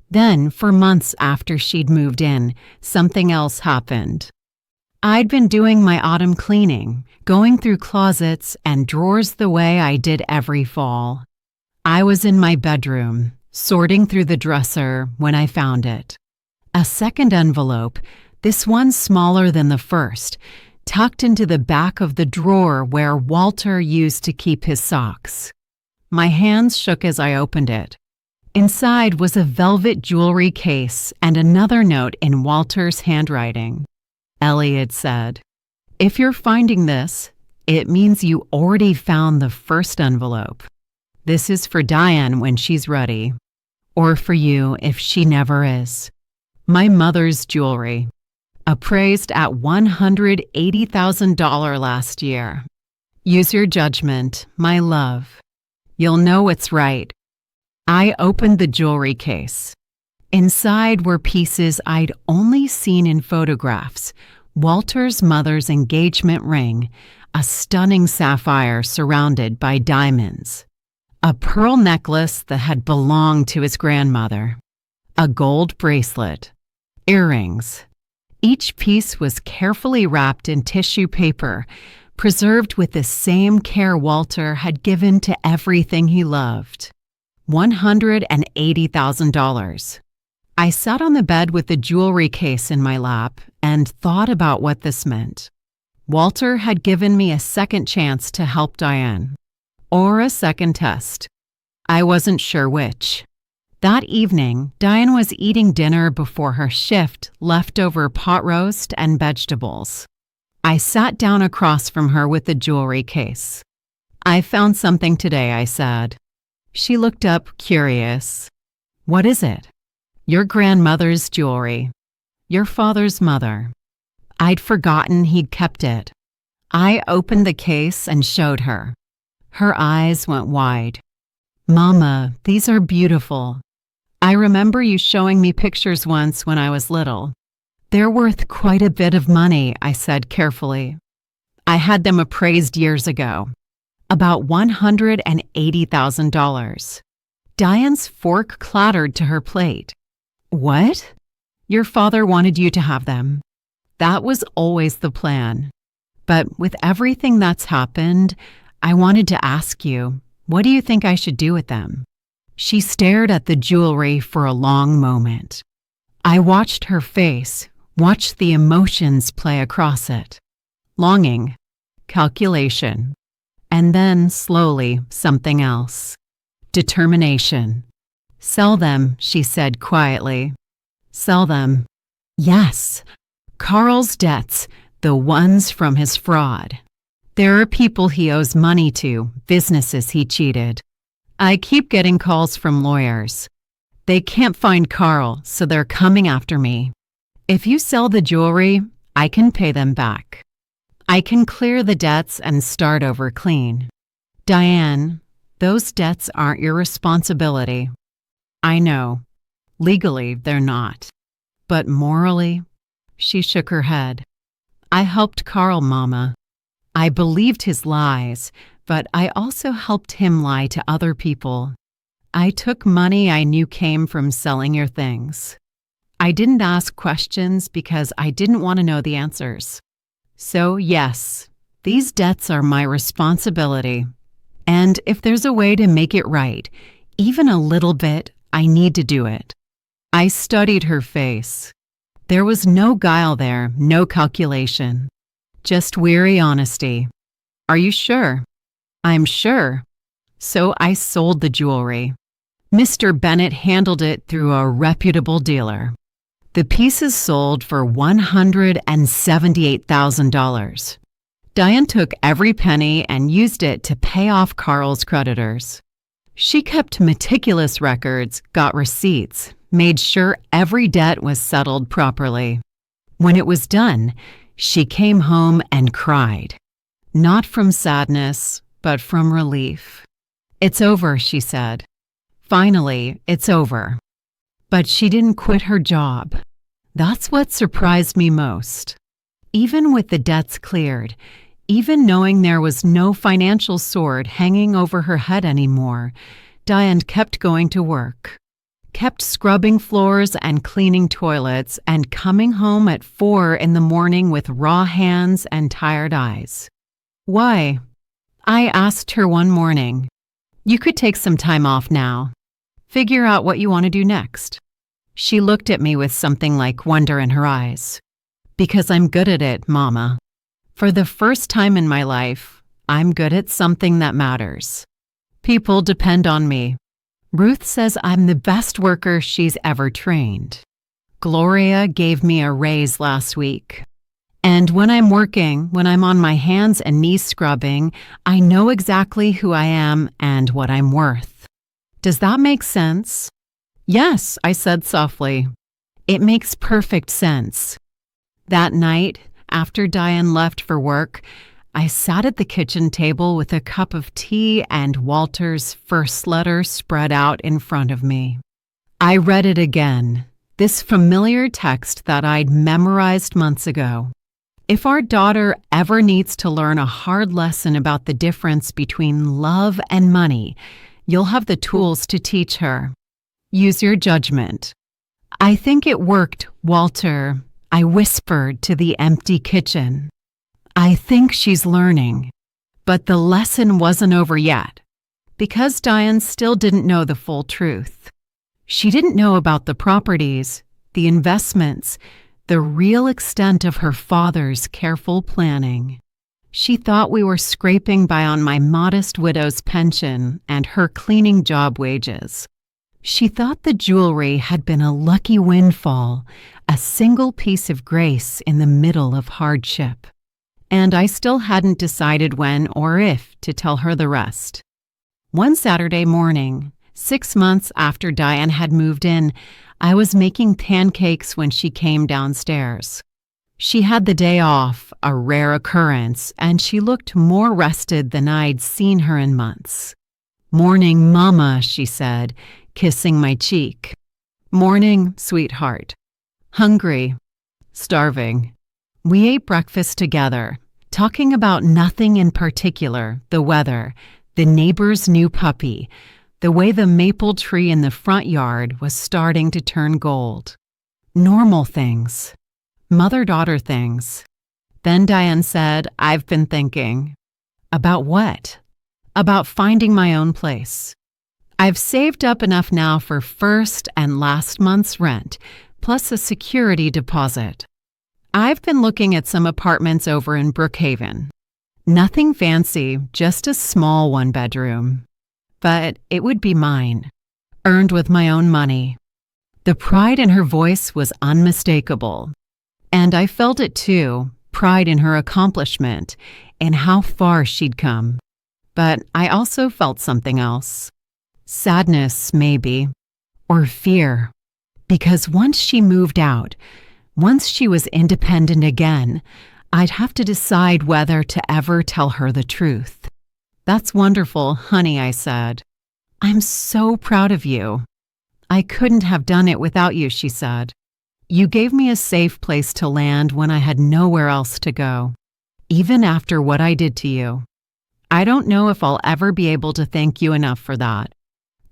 Then, for months after she'd moved in, something else happened. I'd been doing my autumn cleaning, going through closets and drawers the way I did every fall. I was in my bedroom, sorting through the dresser when I found it. A second envelope, this one smaller than the first, tucked into the back of the drawer where Walter used to keep his socks. My hands shook as I opened it. Inside was a velvet jewelry case and another note in Walter's handwriting. Elliot said, "If you're finding this, it means you already found the first envelope. This is for Diane when she's ready, or for you if she never is. My mother's jewelry, appraised at $180,000 last year. Use your judgment, my love. You'll know what's right." I opened the jewelry case. Inside were pieces I'd only seen in photographs. Walter's mother's engagement ring, a stunning sapphire surrounded by diamonds. A pearl necklace that had belonged to his grandmother. A gold bracelet. Earrings. Each piece was carefully wrapped in tissue paper, preserved with the same care Walter had given to everything he loved. $180,000. I sat on the bed with the jewelry case in my lap and thought about what this meant. Walter had given me a second chance to help Diane, or a second test. I wasn't sure which. That evening, Diane was eating dinner before her shift, leftover pot roast and vegetables. I sat down across from her with the jewelry case. "I found something today," I said. She looked up, curious. "What is it?" "Your grandmother's jewelry. Your father's mother." I'd forgotten he'd kept it. I opened the case and showed her. Her eyes went wide. "Mama, these are beautiful. I remember you showing me pictures once when I was little. They're worth quite a bit of money," I said carefully. "I had them appraised years ago. About $180,000. Diane's fork clattered to her plate. "What?" "Your father wanted you to have them. That was always the plan. But with everything that's happened, I wanted to ask you, what do you think I should do with them?" She stared at the jewelry for a long moment. I watched her face, watched the emotions play across it. Longing, calculation, and then, slowly, something else. Determination. "Sell them," she said quietly. "Sell them." Yes. Carl's debts, the ones from his fraud. There are people he owes money to, businesses he cheated. I keep getting calls from lawyers. They can't find Carl, so they're coming after me. If you sell the jewelry, I can pay them back. I can clear the debts and start over clean. Diane, those debts aren't your responsibility. I know. Legally, they're not. But morally? She shook her head. I helped Carl, Mama. I believed his lies, but I also helped him lie to other people. I took money I knew came from selling your things. I didn't ask questions because I didn't want to know the answers. So yes, these debts are my responsibility. And if there's a way to make it right, even a little bit, I need to do it. I studied her face. There was no guile there, no calculation. Just weary honesty. Are you sure? I'm sure. So I sold the jewelry. Mr. Bennett handled it through a reputable dealer. The pieces sold for $178,000. Diane took every penny and used it to pay off Carl's creditors. She kept meticulous records, got receipts, made sure every debt was settled properly. When it was done, she came home and cried. Not from sadness, but from relief. "It's over," she said. "Finally, it's over." But she didn't quit her job. That's what surprised me most. Even with the debts cleared, even knowing there was no financial sword hanging over her head anymore, Diane kept going to work. Kept scrubbing floors and cleaning toilets and coming home at 4 in the morning with raw hands and tired eyes. Why? I asked her one morning. "You could take some time off now. Figure out what you want to do next." She looked at me with something like wonder in her eyes. "Because I'm good at it, Mama. For the first time in my life, I'm good at something that matters. People depend on me. Ruth says I'm the best worker she's ever trained. Gloria gave me a raise last week. And when I'm working, when I'm on my hands and knees scrubbing, I know exactly who I am and what I'm worth. Does that make sense?" "Yes," I said softly. "It makes perfect sense." That night, after Diane left for work, I sat at the kitchen table with a cup of tea and Walter's first letter spread out in front of me. I read it again, this familiar text that I'd memorized months ago. If our daughter ever needs to learn a hard lesson about the difference between love and money, you'll have the tools to teach her. Use your judgment. I think it worked, Walter, I whispered to the empty kitchen. I think she's learning. But the lesson wasn't over yet, because Diane still didn't know the full truth. She didn't know about the properties, the investments, the real extent of her father's careful planning. She thought we were scraping by on my modest widow's pension and her cleaning job wages. She thought the jewelry had been a lucky windfall, a single piece of grace in the middle of hardship. And I still hadn't decided when or if to tell her the rest. One Saturday morning, 6 months after Diane had moved in, I was making pancakes when she came downstairs. She had the day off, a rare occurrence, and she looked more rested than I'd seen her in months. "Morning, Mama," she said, kissing my cheek. "Morning, sweetheart." Hungry. Starving. We ate breakfast together, talking about nothing in particular, the weather, the neighbor's new puppy, the way the maple tree in the front yard was starting to turn gold. Normal things. Mother-daughter things. Then Diane said, "I've been thinking." About what? About finding my own place. I've saved up enough now for first and last month's rent, plus a security deposit. I've been looking at some apartments over in Brookhaven. Nothing fancy, just a small one-bedroom. But it would be mine, earned with my own money. The pride in her voice was unmistakable. And I felt it too, pride in her accomplishment and how far she'd come. But I also felt something else. Sadness, maybe, or fear. Because once she moved out, once she was independent again, I'd have to decide whether to ever tell her the truth. "That's wonderful, honey," I said. "I'm so proud of you." "I couldn't have done it without you," she said. "You gave me a safe place to land when I had nowhere else to go, even after what I did to you. I don't know if I'll ever be able to thank you enough for that."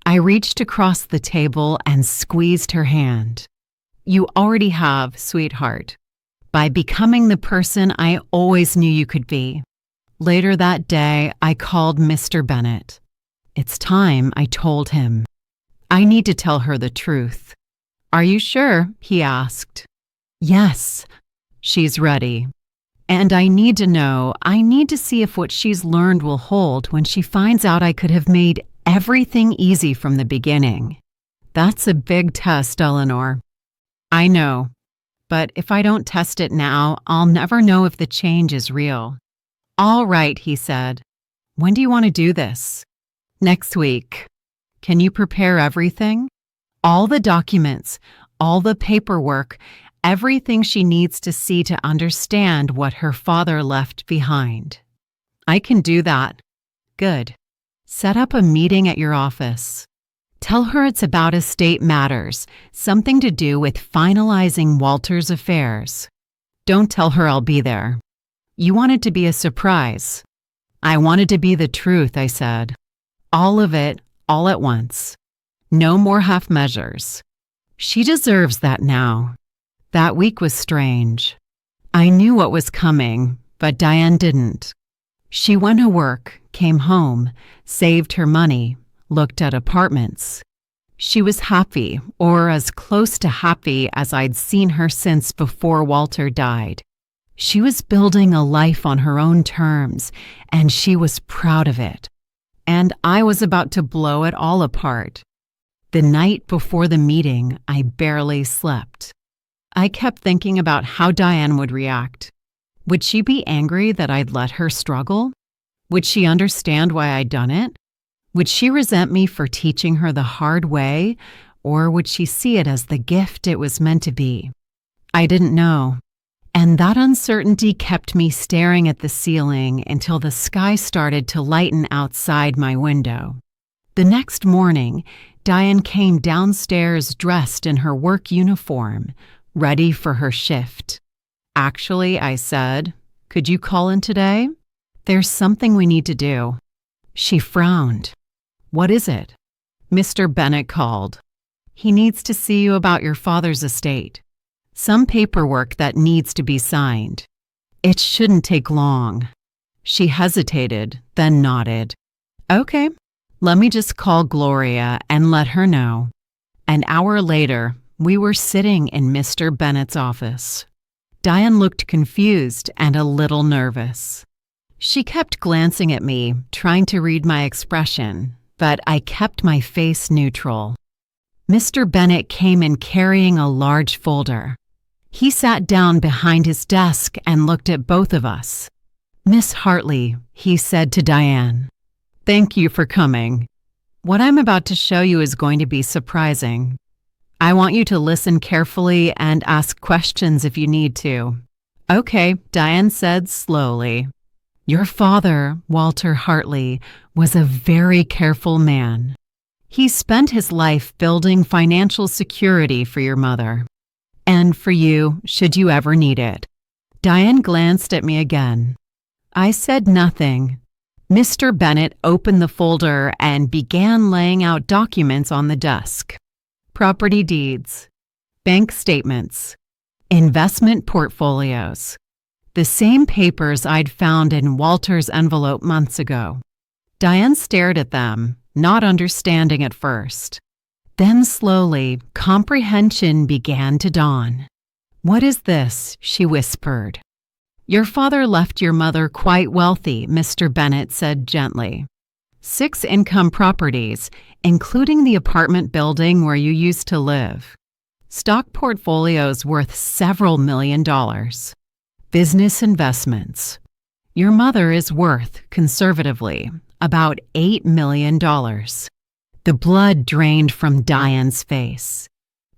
I reached across the table and squeezed her hand. "You already have, sweetheart, by becoming the person I always knew you could be." Later that day, I called Mr. Bennett. "It's time," I told him. "I need to tell her the truth." "Are you sure?" he asked. "Yes, she's ready. And I need to know, I need to see if what she's learned will hold when she finds out I could have made everything easy from the beginning." "That's a big test, Eleanor." "I know. But if I don't test it now, I'll never know if the change is real." "All right," he said. "When do you want to do this?" "Next week." "Can you prepare everything?" "All the documents, all the paperwork, everything she needs to see to understand what her father left behind." "I can do that." "Good. Set up a meeting at your office. Tell her it's about estate matters, something to do with finalizing Walter's affairs. Don't tell her I'll be there. You want it to be a surprise." "I want it to be the truth," I said. "All of it, all at once. No more half measures. She deserves that now." That week was strange. I knew what was coming, but Diane didn't. She went to work, came home, saved her money, looked at apartments. She was happy, or as close to happy as I'd seen her since before Walter died. She was building a life on her own terms, and she was proud of it. And I was about to blow it all apart. The night before the meeting, I barely slept. I kept thinking about how Diane would react. Would she be angry that I'd let her struggle? Would she understand why I'd done it? Would she resent me for teaching her the hard way, or would she see it as the gift it was meant to be? I didn't know. And that uncertainty kept me staring at the ceiling until the sky started to lighten outside my window. The next morning, Diane came downstairs dressed in her work uniform, ready for her shift. "Actually," I said, "could you call in today? There's something we need to do." She frowned. "What is it?" "Mr. Bennett called. He needs to see you about your father's estate. Some paperwork that needs to be signed." It shouldn't take long. She hesitated, then nodded. Okay, let me just call Gloria and let her know. An hour later, we were sitting in Mr. Bennett's office. Diane looked confused and a little nervous. She kept glancing at me, trying to read my expression, but I kept my face neutral. Mr. Bennett came in carrying a large folder. He sat down behind his desk and looked at both of us. "Miss Hartley," he said to Diane, "thank you for coming. What I'm about to show you is going to be surprising. I want you to listen carefully and ask questions if you need to." "Okay," Diane said slowly. "Your father, Walter Hartley, was a very careful man. He spent his life building financial security for your mother. And for you, should you ever need it." Diane glanced at me again. I said nothing. Mr. Bennett opened the folder and began laying out documents on the desk. Property deeds, bank statements, investment portfolios. The same papers I'd found in Walter's envelope months ago. Diane stared at them, not understanding at first. Then slowly, comprehension began to dawn. "What is this?" she whispered. "Your father left your mother quite wealthy," Mr. Bennett said gently. 6 income properties, including the apartment building where you used to live. Stock portfolios worth several $1,000,000. Business investments. Your mother is worth, conservatively, about $8 million. The blood drained from Diane's face.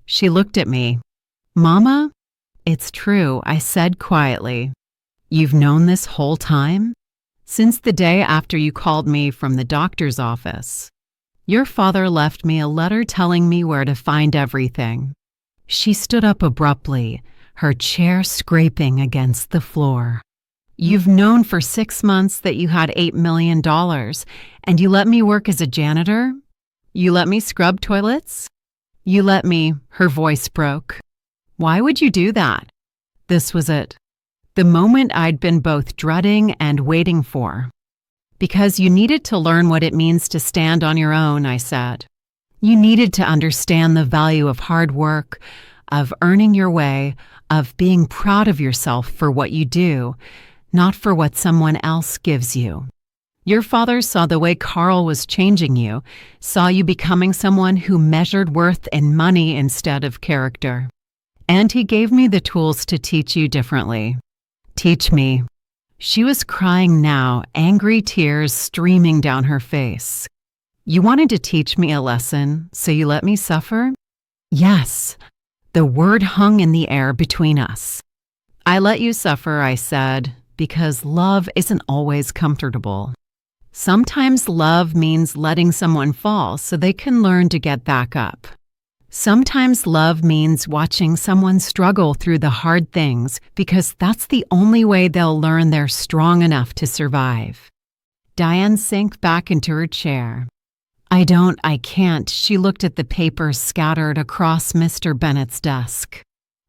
She looked at me. "Mama?" "It's true," I said quietly. "You've known this whole time?" "Since the day after you called me from the doctor's office. Your father left me a letter telling me where to find everything." She stood up abruptly, her chair scraping against the floor. "You've known for 6 months that you had $8 million, and you let me work as a janitor? You let me scrub toilets? You let me—" Her voice broke. "Why would you do that?" This was it. The moment I'd been both dreading and waiting for. "Because you needed to learn what it means to stand on your own," I said. "You needed to understand the value of hard work, of earning your way, of being proud of yourself for what you do, not for what someone else gives you. Your father saw the way Carl was changing you, saw you becoming someone who measured worth in money instead of character. And he gave me the tools to teach you differently. Teach me." She was crying now, angry tears streaming down her face. "You wanted to teach me a lesson, so you let me suffer?" "Yes." The word hung in the air between us. "I let you suffer," I said, "because love isn't always comfortable. Sometimes love means letting someone fall so they can learn to get back up. Sometimes love means watching someone struggle through the hard things because that's the only way they'll learn they're strong enough to survive." Diane sank back into her chair. I can't." She looked at the papers scattered across Mr. Bennett's desk.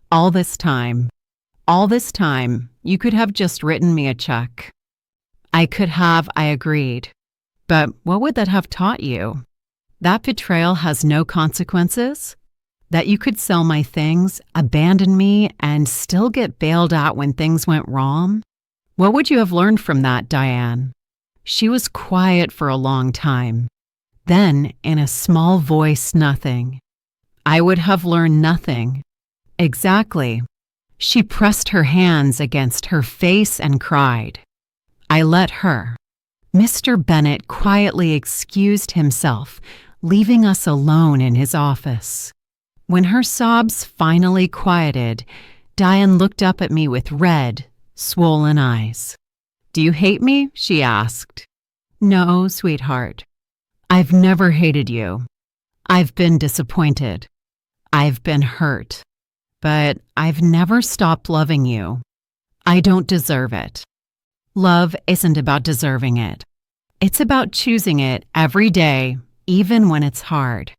All this time, you could have just written me a check." "I could have," I agreed. "But what would that have taught you? That betrayal has no consequences? That you could sell my things, abandon me, and still get bailed out when things went wrong? What would you have learned from that, Diane?" She was quiet for a long time. Then, in a small voice, nothing. "I would have learned nothing." "Exactly." She pressed her hands against her face and cried. I let her. Mr. Bennett quietly excused himself, leaving us alone in his office. When her sobs finally quieted, Diane looked up at me with red, swollen eyes. "Do you hate me?" she asked. "No, sweetheart. I've never hated you. I've been disappointed. I've been hurt. But I've never stopped loving you. I don't deserve it. Love isn't about deserving it. It's about choosing it every day, even when it's hard."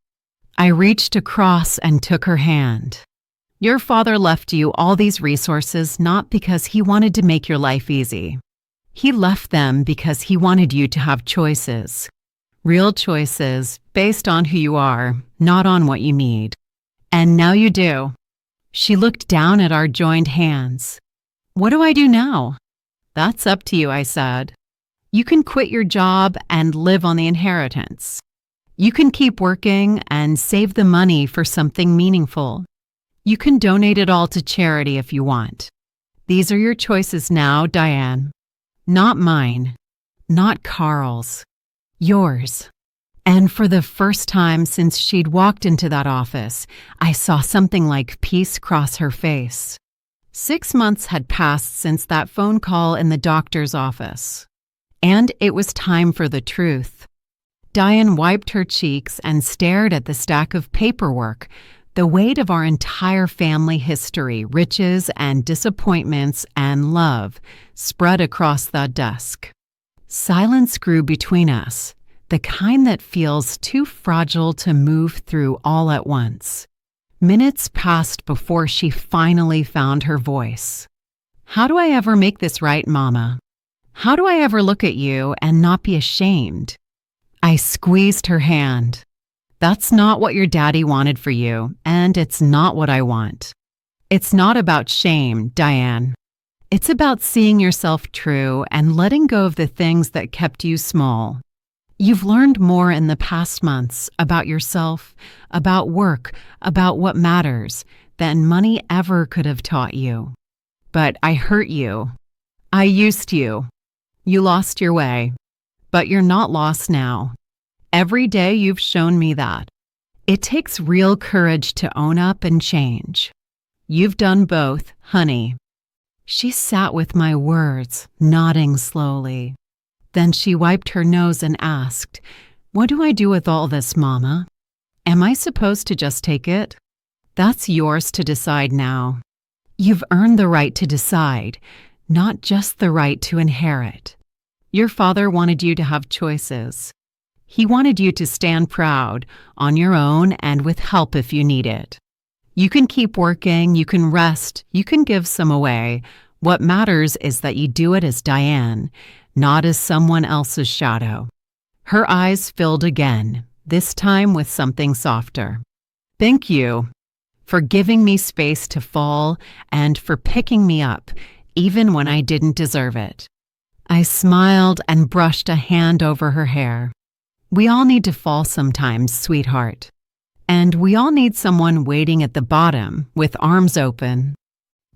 I reached across and took her hand. Your father left you all these resources not because he wanted to make your life easy. He left them because he wanted you to have choices. Real choices based on who you are, not on what you need. And now you do. She looked down at our joined hands. What do I do now? That's up to you, I said. You can quit your job and live on the inheritance. You can keep working and save the money for something meaningful. You can donate it all to charity if you want. These are your choices now, Diane. Not mine. Not Carl's. Yours. And for the first time since she'd walked into that office, I saw something like peace cross her face. 6 months had passed since that phone call in the doctor's office. And it was time for the truth. Diane wiped her cheeks and stared at the stack of paperwork, the weight of our entire family history, riches and disappointments and love spread across that desk. Silence grew between us, the kind that feels too fragile to move through all at once. Minutes passed before she finally found her voice. How do I ever make this right, Mama? How do I ever look at you and not be ashamed? I squeezed her hand. That's not what your daddy wanted for you, and it's not what I want. It's not about shame, Diane. It's about seeing yourself true and letting go of the things that kept you small. You've learned more in the past months about yourself, about work, about what matters, than money ever could have taught you. But I hurt you. I used you. You lost your way. But you're not lost now. Every day you've shown me that. It takes real courage to own up and change. You've done both, honey. She sat with my words, nodding slowly. Then she wiped her nose and asked, What do I do with all this, Mama? Am I supposed to just take it? That's yours to decide now. You've earned the right to decide, not just the right to inherit. Your father wanted you to have choices. He wanted you to stand proud, on your own and with help if you need it. You can keep working, you can rest, you can give some away. What matters is that you do it as Diane, not as someone else's shadow. Her eyes filled again, this time with something softer. Thank you for giving me space to fall and for picking me up, even when I didn't deserve it. I smiled and brushed a hand over her hair. We all need to fall sometimes, sweetheart. And we all need someone waiting at the bottom with arms open.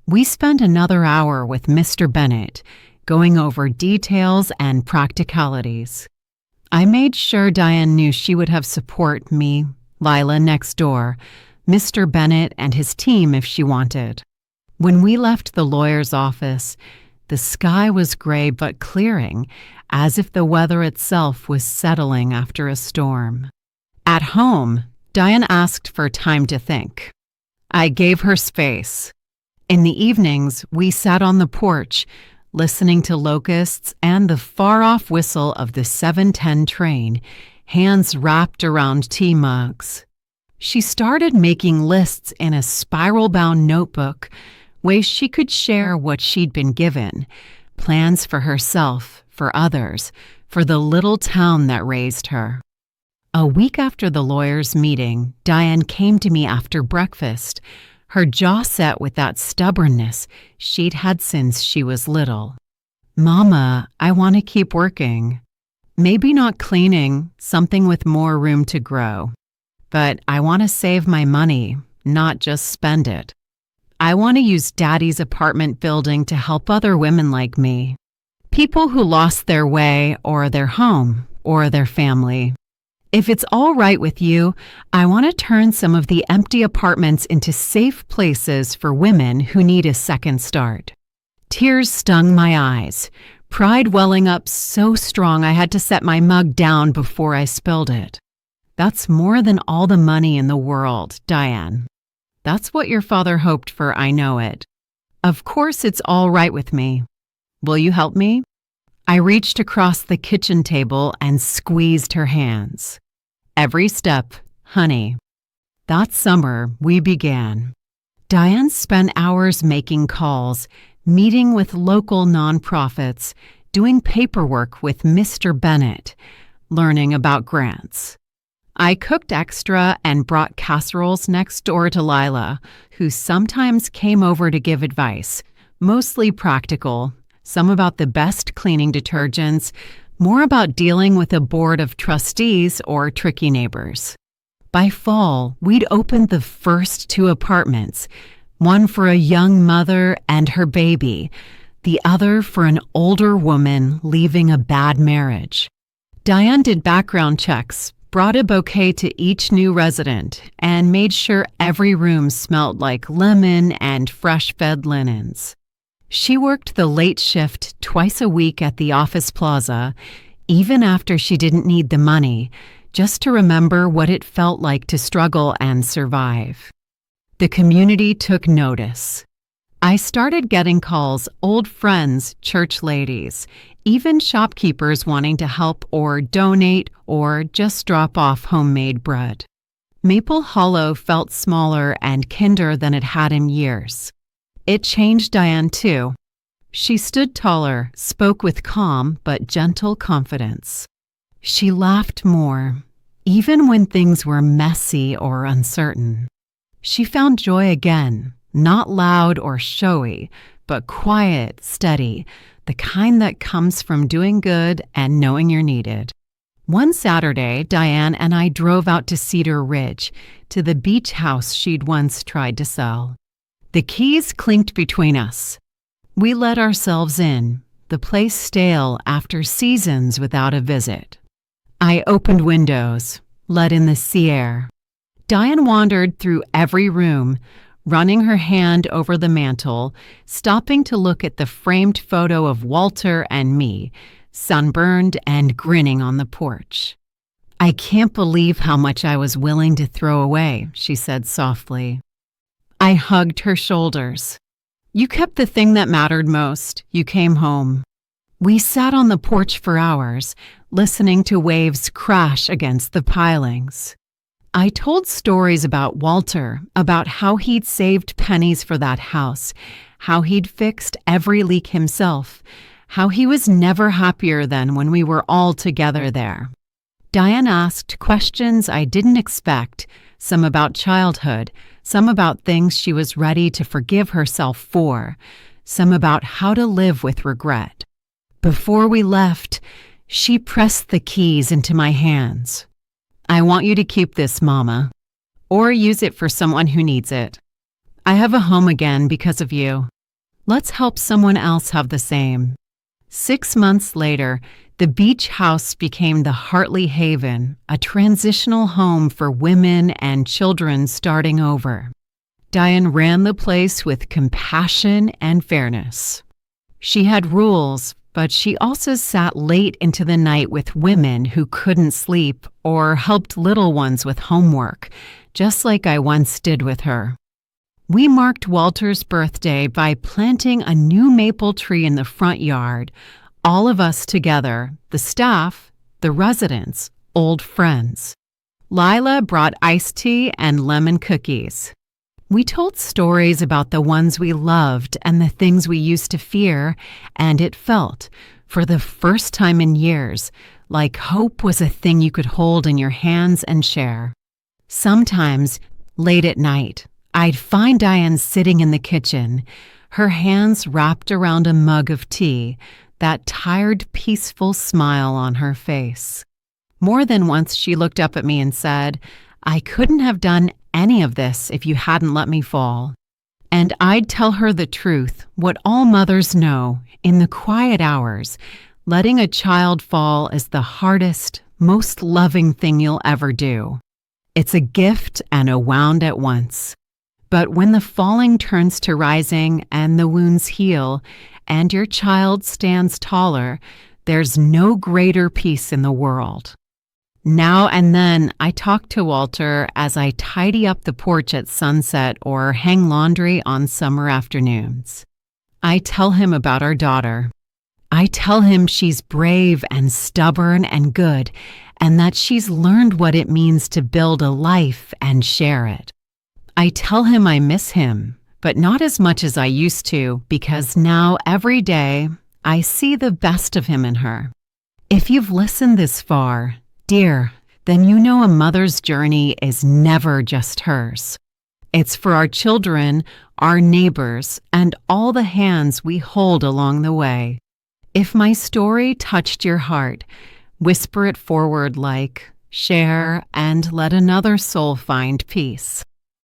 We spent another hour with Mr. Bennett, going over details and practicalities. I made sure Diane knew she would have support, me, Lila next door, Mr. Bennett and his team if she wanted. When we left the lawyer's office, the sky was gray but clearing, as if the weather itself was settling after a storm. At home, Diane asked for time to think. I gave her space. In the evenings, we sat on the porch, listening to locusts and the far-off whistle of the 7:10 train, hands wrapped around tea mugs. She started making lists in a spiral-bound notebook, ways she could share what she'd been given, plans for herself, for others, for the little town that raised her. A week after the lawyer's meeting, Diane came to me after breakfast, her jaw set with that stubbornness she'd had since she was little. Mama, I want to keep working. Maybe not cleaning, something with more room to grow. But I want to save my money, not just spend it. I want to use Daddy's apartment building to help other women like me. People who lost their way or their home or their family. If it's all right with you, I want to turn some of the empty apartments into safe places for women who need a second start. Tears stung my eyes, pride welling up so strong I had to set my mug down before I spilled it. That's more than all the money in the world, Diane. That's what your father hoped for, I know it. Of course it's all right with me. Will you help me? I reached across the kitchen table and squeezed her hands. Every step, honey. That summer, we began. Diane spent hours making calls, meeting with local nonprofits, doing paperwork with Mr. Bennett, learning about grants. I cooked extra and brought casseroles next door to Lila, who sometimes came over to give advice, mostly practical, some about the best cleaning detergents, more about dealing with a board of trustees or tricky neighbors. By fall, we'd opened the first 2 apartments, one for a young mother and her baby, the other for an older woman leaving a bad marriage. Diane did background checks, brought a bouquet to each new resident, and made sure every room smelled like lemon and fresh-fed linens. She worked the late shift twice a week at the office plaza, even after she didn't need the money, just to remember what it felt like to struggle and survive. The community took notice. I started getting calls, old friends, church ladies, even shopkeepers wanting to help or donate or just drop off homemade bread. Maple Hollow felt smaller and kinder than it had in years. It changed Diane too. She stood taller, spoke with calm but gentle confidence. She laughed more, even when things were messy or uncertain. She found joy again, not loud or showy, but quiet, steady, the kind that comes from doing good and knowing you're needed. One Saturday, Diane and I drove out to Cedar Ridge, to the beach house she'd once tried to sell. The keys clinked between us. We let ourselves in, the place stale after seasons without a visit. I opened windows, let in the sea air. Diane wandered through every room, running her hand over the mantel, stopping to look at the framed photo of Walter and me, sunburned and grinning on the porch. "I can't believe how much I was willing to throw away," she said softly. I hugged her shoulders. "You kept the thing that mattered most. You came home." We sat on the porch for hours, listening to waves crash against the pilings. I told stories about Walter, about how he'd saved pennies for that house, how he'd fixed every leak himself, how he was never happier than when we were all together there. Diane asked questions I didn't expect, some about childhood, some about things she was ready to forgive herself for, some about how to live with regret. Before we left, she pressed the keys into my hands. "I want you to keep this, Mama, or use it for someone who needs it. I have a home again because of you. Let's help someone else have the same." 6 months later, the beach house became the Hartley Haven, a transitional home for women and children starting over. Diane ran the place with compassion and fairness. She had rules, but she also sat late into the night with women who couldn't sleep or helped little ones with homework, just like I once did with her. We marked Walter's birthday by planting a new maple tree in the front yard, all of us together, the staff, the residents, old friends. Lila brought iced tea and lemon cookies. We told stories about the ones we loved and the things we used to fear, and it felt, for the first time in years, like hope was a thing you could hold in your hands and share. Sometimes, late at night, I'd find Diane sitting in the kitchen, her hands wrapped around a mug of tea, that tired, peaceful smile on her face. More than once she looked up at me and said, "I couldn't have done any of this if you hadn't let me fall." And I'd tell her the truth, what all mothers know, in the quiet hours, letting a child fall is the hardest, most loving thing you'll ever do. It's a gift and a wound at once. But when the falling turns to rising and the wounds heal and your child stands taller, there's no greater peace in the world. Now and then, I talk to Walter as I tidy up the porch at sunset or hang laundry on summer afternoons. I tell him about our daughter. I tell him she's brave and stubborn and good, and that she's learned what it means to build a life and share it. I tell him I miss him, but not as much as I used to because now every day I see the best of him in her. If you've listened this far, dear, then you know a mother's journey is never just hers. It's for our children, our neighbors, and all the hands we hold along the way. If my story touched your heart, whisper it forward like, share, and let another soul find peace.